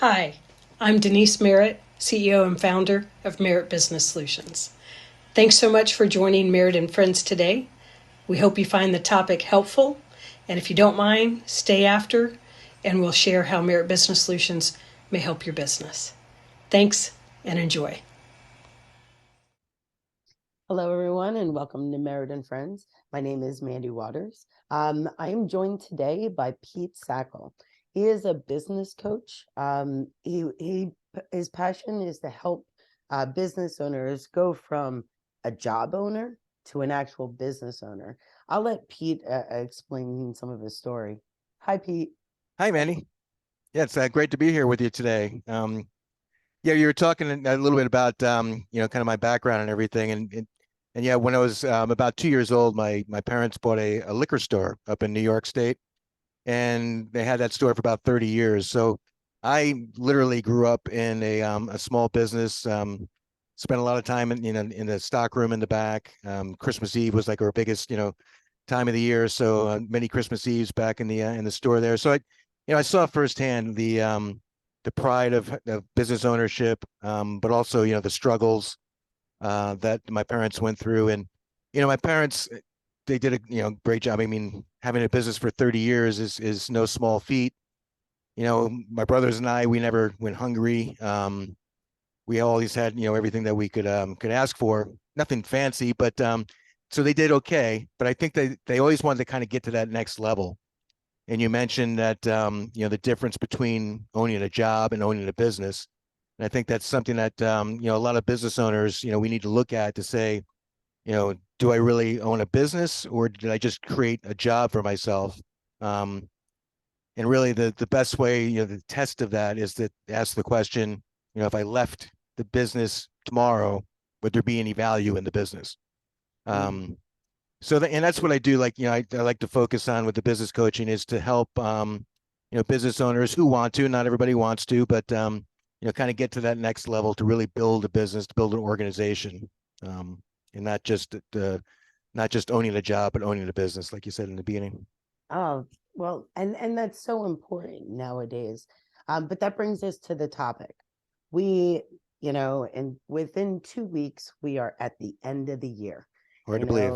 Hi, I'm Denise Merritt, CEO and founder of Merritt Business Solutions. Thanks so much for joining Merritt and Friends today. We hope you find the topic helpful, and if you don't mind, stay after and we'll share how Merritt Business Solutions may help your business. Thanks and enjoy. Hello, everyone, and welcome to Merritt and Friends. My name is Mandy Waters. I am joined today by Pete Sackle. He is a business coach. His passion is to help business owners go from a job owner to an actual business owner. I'll let Pete explain some of his story. Hi, Pete. Hi, Manny. Yeah, it's great to be here with you today. Yeah, you were talking a little bit about kind of my background and everything, and yeah, when I was about 2 years old, my parents bought a liquor store up in New York State, and they had that store for about 30 years. So I literally grew up in a small business. Spent a lot of time in the stock room in the back. Christmas Eve was like our biggest time of the year, so many Christmas Eves back in the store there. So I saw firsthand the pride of business ownership, but also the struggles that my parents went through, and my parents, they did a great job. I mean, having a business for 30 years is no small feat. My brothers and I, we never went hungry. We always had everything that we could ask for. Nothing fancy, but so they did okay. But I think they always wanted to kind of get to that next level. And you mentioned that the difference between owning a job and owning a business. And I think that's something that a lot of business owners, we need to look at to say, do I really own a business, or did I just create a job for myself? And really the best way, the test of that is to ask the question, if I left the business tomorrow, would there be any value in the business? And that's what I do. Like, I like to focus on with the business coaching is to help, business owners who want to, not everybody wants to, but, kind of get to that next level to really build a business, to build an organization, and not just owning a job, but owning a business, like you said in the beginning. Oh, well, and that's so important nowadays. But that brings us to the topic. We, and within 2 weeks, we are at the end of the year. Hard to believe.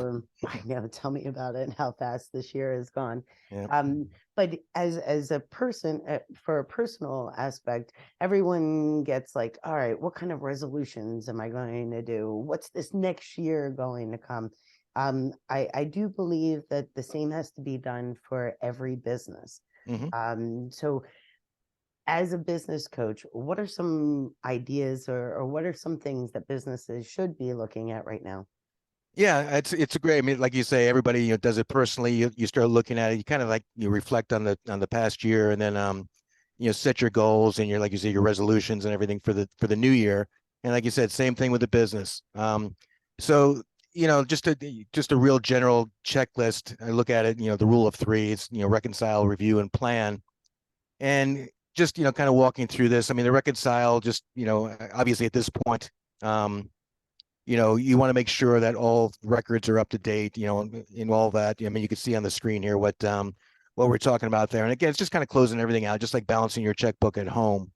I know. Tell me about it and how fast this year has gone. Yeah. But as a person, for a personal aspect, everyone gets like, all right, what kind of resolutions am I going to do? What's this next year going to come? I do believe that the same has to be done for every business. So as a business coach, what are some ideas or what are some things that businesses should be looking at right now? Yeah, it's a great. I mean, like you say, everybody does it personally. You start looking at it. You kind of like you reflect on the past year, and then set your goals and your, like you say, your resolutions and everything for the new year. And like you said, same thing with the business. So just a real general checklist. I look at it. The rule of three. It's reconcile, review, and plan. And just kind of walking through this. I mean, the reconcile. Just obviously at this point. You want to make sure that all records are up to date, in all that. I mean, you can see on the screen here what we're talking about there. And again, it's just kind of closing everything out, just like balancing your checkbook at home.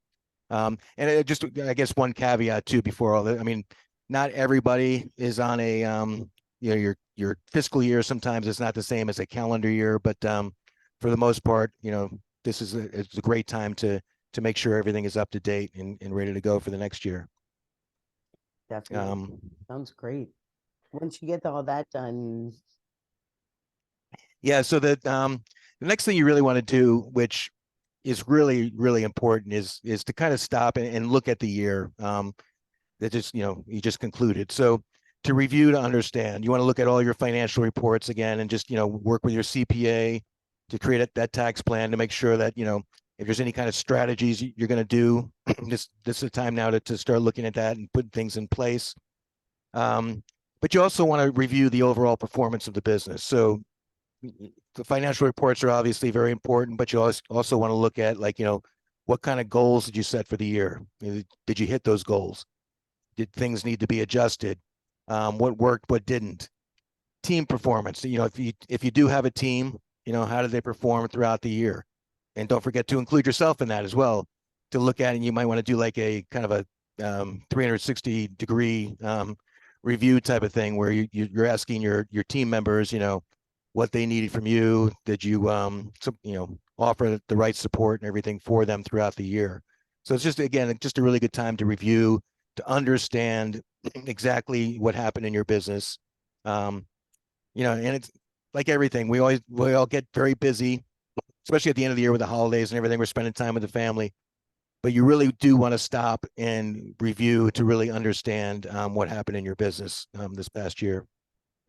And just, I guess, one caveat too before all that. I mean, not everybody is on a, your fiscal year. Sometimes it's not the same as a calendar year, but for the most part, it's a great time to make sure everything is up to date and ready to go for the next year. Definitely. Sounds great. Once you get all that done. Yeah. So the next thing you really want to do, which is really, really important, is to kind of stop and look at the year that just, you just concluded. So to review, to understand, you want to look at all your financial reports again and just, work with your CPA to create that tax plan to make sure that, if there's any kind of strategies you're going to do, this is the time now to start looking at that and putting things in place. But you also want to review the overall performance of the business. So the financial reports are obviously very important, but you also want to look at, like, what kind of goals did you set for the year? Did you hit those goals? Did things need to be adjusted? What worked, what didn't? Team performance. If you do have a team, how did they perform throughout the year? And don't forget to include yourself in that as well. to look at, and you might want to do like a kind of a 360-degree review type of thing where you're asking your team members, what they needed from you. Did you offer the right support and everything for them throughout the year? So it's just, again, just a really good time to review, to understand exactly what happened in your business. And it's like everything. We all get very busy, especially at the end of the year with the holidays and everything. We're spending time with the family, but you really do want to stop and review to really understand what happened in your business this past year.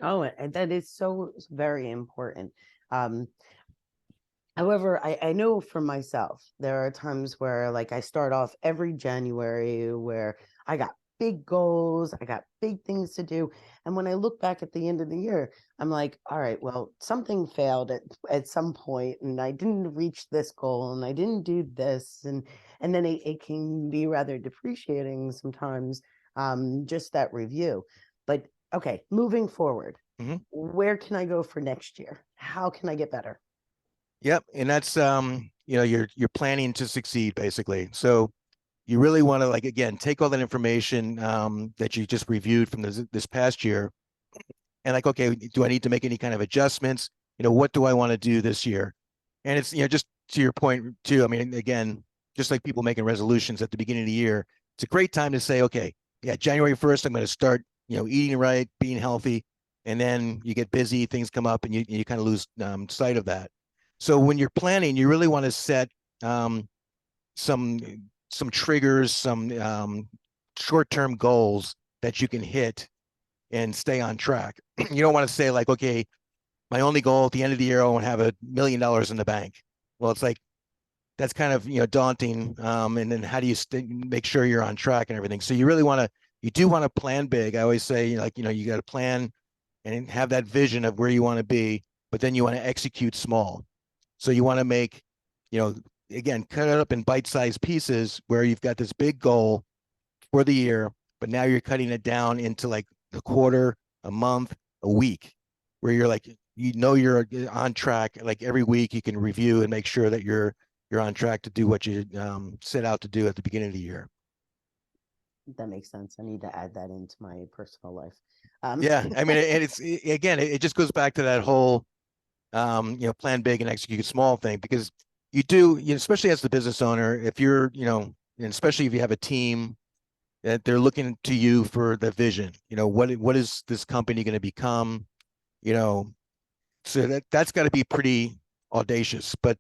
Oh, and that is so very important. Um, However, I know for myself, there are times where like I start off every January where I got big goals, I got big things to do. And when I look back at the end of the year, I'm like, all right, well, something failed at some point and I didn't reach this goal and I didn't do this. And then it can be rather depreciating sometimes, just that review. But okay, moving forward, Mm-hmm. where can I go for next year? How can I get better? Yep, and that's you're planning to succeed basically. So you really want to, like, again, take all that information that you just reviewed from this past year, and like, okay, do I need to make any kind of adjustments? What do I want to do this year? And it's, just to your point too. I mean, again, just like people making resolutions at the beginning of the year, it's a great time to say, okay, yeah, January 1st, I'm going to start, eating right, being healthy, and then you get busy, things come up, and you kind of lose sight of that. So when you're planning, you really want to set um, some some triggers, some short-term goals that you can hit and stay on track. You don't want to say like, okay, my only goal at the end of the year, I want to have $1 million in the bank. Well, it's like that's kind of daunting. And then how do you make sure you're on track and everything? So you do want to plan big. I always say, like, you got to plan and have that vision of where you want to be, but then you want to execute small. So you want to make, you know, again, cut it up in bite-sized pieces where you've got this big goal for the year, but now you're cutting it down into like a quarter, a month, a week, where you're like, you're on track. Like every week you can review and make sure that you're on track to do what you set out to do at the beginning of the year. That makes sense. I need to add that into my personal life. Yeah, I mean, and again, it just goes back to that whole plan big and execute small thing, because you do, especially as the business owner, if you're, and especially if you have a team that they're looking to you for the vision, what is this company going to become, you know, so that's got to be pretty audacious, but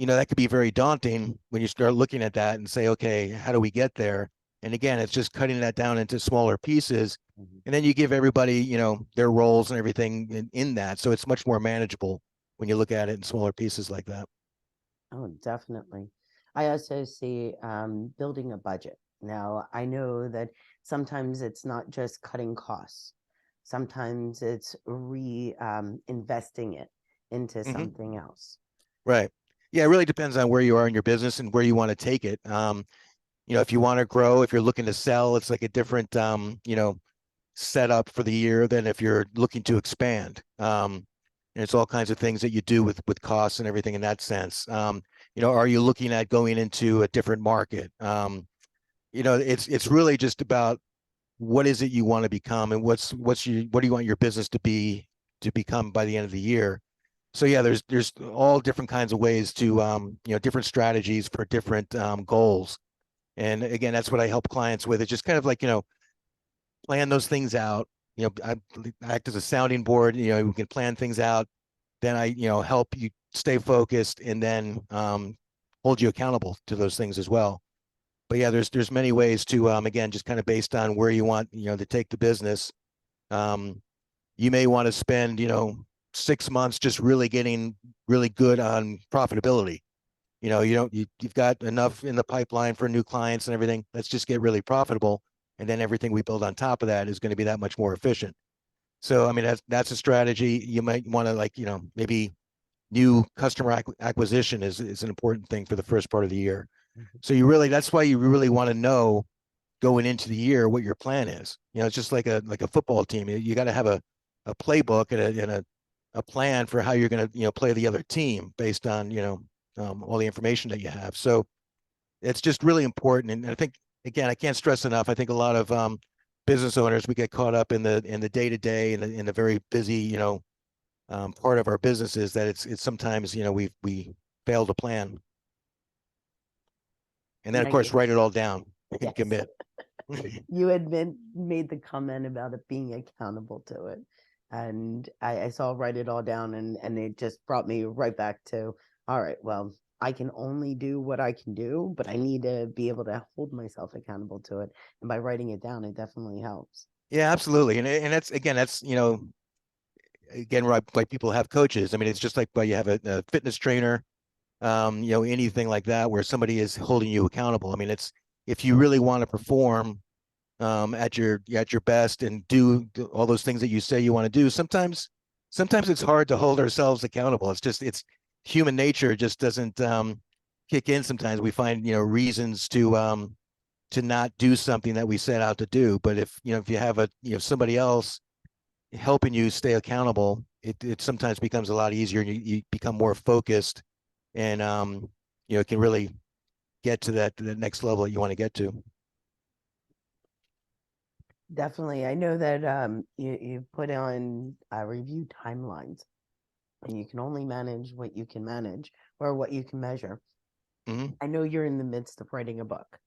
that could be very daunting when you start looking at that and say, okay, how do we get there? And again, it's just cutting that down into smaller pieces. Mhm. And then you give everybody, their roles and everything in that. So it's much more manageable when you look at it in smaller pieces like that. Oh, definitely. I also see building a budget. Now, I know that sometimes it's not just cutting costs. Sometimes it's investing it into Hmm. something else. Right. Yeah, it really depends on where you are in your business and where you want to take it. If you want to grow, if you're looking to sell, it's like a different, setup for the year than if you're looking to expand. And it's all kinds of things that you do with costs and everything in that sense. Are you looking at going into a different market? It's really just about what is it you want to become, and what do you want your business to become by the end of the year. So yeah, there's all different kinds of ways to different strategies for different goals. And again, that's what I help clients with. It's just kind of like, plan those things out. I act as a sounding board. We can plan things out. Then I, help you stay focused, and then hold you accountable to those things as well. But yeah, there's many ways to again, just kind of based on where you want to take the business. Um, you may want to spend 6 months just really getting really good on profitability. You've got enough in the pipeline for new clients and everything. Let's just get really profitable, and then everything we build on top of that is going to be that much more efficient. So I mean, that's a strategy. You might want to, like, maybe new customer acquisition is an important thing for the first part of the year. Mhm. So that's why you really want to know going into the year what your plan is. It's just like a football team. You got to have a playbook and a plan for how you're going to play the other team based on all the information that you have. So it's just really important. And I think, again, I can't stress enough. I think a lot of business owners, we get caught up in the day to day and in the very busy, part of our businesses that it's sometimes, we fail to plan. And then, of Now course, write it all down and yes. commit. You had made the comment about it being accountable to it. And I saw write it all down, and it just brought me right back to, all right, well, I can only do what I can do, but I need to be able to hold myself accountable to it. And by writing it down, it definitely helps. Yeah, absolutely. And that's, again, that's, again, right, like people have coaches. I mean, it's just like, well, you have a fitness trainer, anything like that, where somebody is holding you accountable. I mean, it's, if you really want to perform at your best and do all those things that you say you want to do, sometimes it's hard to hold ourselves accountable. It's human nature just doesn't kick in. Sometimes we find reasons to not do something that we set out to do. But if you have somebody else helping you stay accountable, it sometimes becomes a lot easier, and you become more focused, and can really get to that next level that you want to get to. Definitely. I know that you put on review timelines, and you can only manage what you can manage or what you can measure. Mm-hmm. I know you're in the midst of writing a book.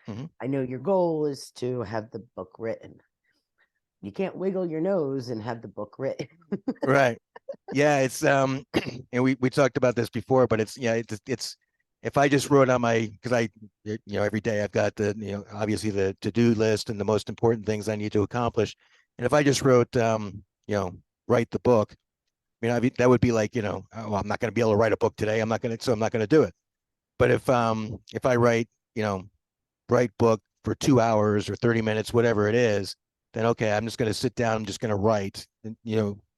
Mm-hmm. I know your goal is to have the book written. You can't wiggle your nose and have the book written. Right. Yeah, it's and we talked about this before, but it's if I just wrote on my, because every day I've got the obviously the to-do list and the most important things I need to accomplish. And if I just wrote write the book, that would be like, oh, I'm not going to be able to write a book today. So I'm not going to do it. But if I write, write book for 2 hours or 30 minutes, whatever it is, then okay, I'm just going to sit down. I'm just going to write,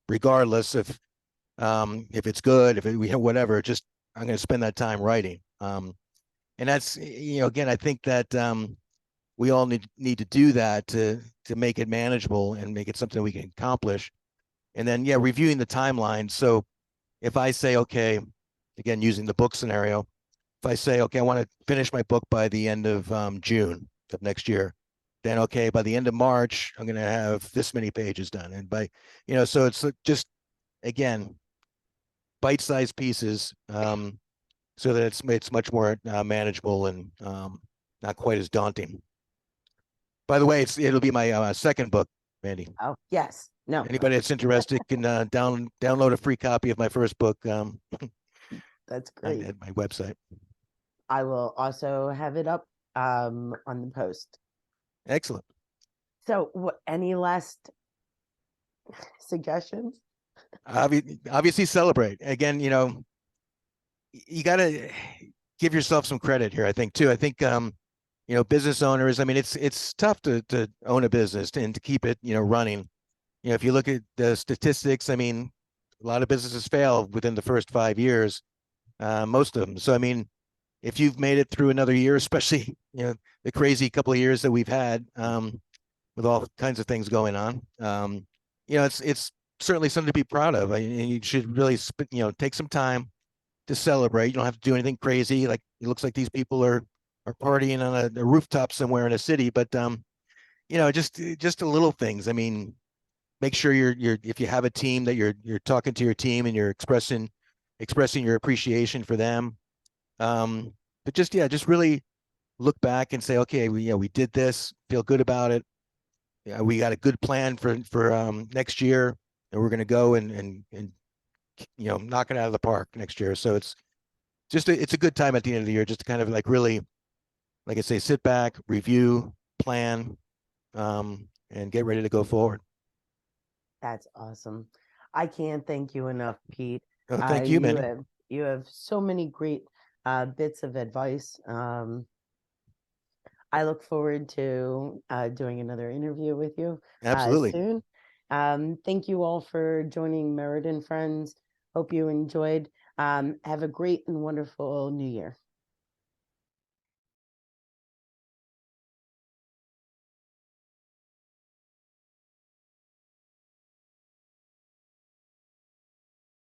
regardless if it's good, if it, whatever, just I'm going to spend that time writing. And that's, again, I think that we all need to do that to make it manageable and make it something we can accomplish. And then, yeah, reviewing the timeline. So if I say, okay, again, using the book scenario, if I say, okay, I want to finish my book by the end of June of next year, then okay, by the end of March, I'm going to have this many pages done. And so it's just, again, bite-sized pieces, so that it's much more manageable and not quite as daunting. By the way, it'll be my second book, Mandy. Oh, yes. No, Anybody that's interested can download a free copy of my first book that's great. at my website. I will also have it up on the post. Excellent. So, any last suggestions? Obviously, celebrate. Again, you got to give yourself some credit here, I think, too. I think business owners, I mean, it's tough to own a business and to keep it running. If you look at the statistics, I mean, a lot of businesses fail within the first 5 years, most of them. So I mean, if you've made it through another year, especially the crazy couple of years that we've had, with all kinds of things going on, it's certainly something to be proud of. And you should really take some time to celebrate. You don't have to do anything crazy. Like, it looks like these people are partying on a rooftop somewhere in a city, but just the little things. I mean, make sure you're if you have a team, that you're talking to your team and you're expressing your appreciation for them. But just really look back and say, okay, we did this, feel good about it. Yeah, we got a good plan for next year, and we're going to go and knock it out of the park next year. So it's a good time at the end of the year, just to kind of like really, like I say, sit back, review, plan, and get ready to go forward. That's awesome. I can't thank you enough, Pete. Thank you, Manny. You have so many great bits of advice. I look forward to doing another interview with you Absolutely. soon. Thank you all for joining Merritt and Friends. Hope you enjoyed. Have a great and wonderful new year.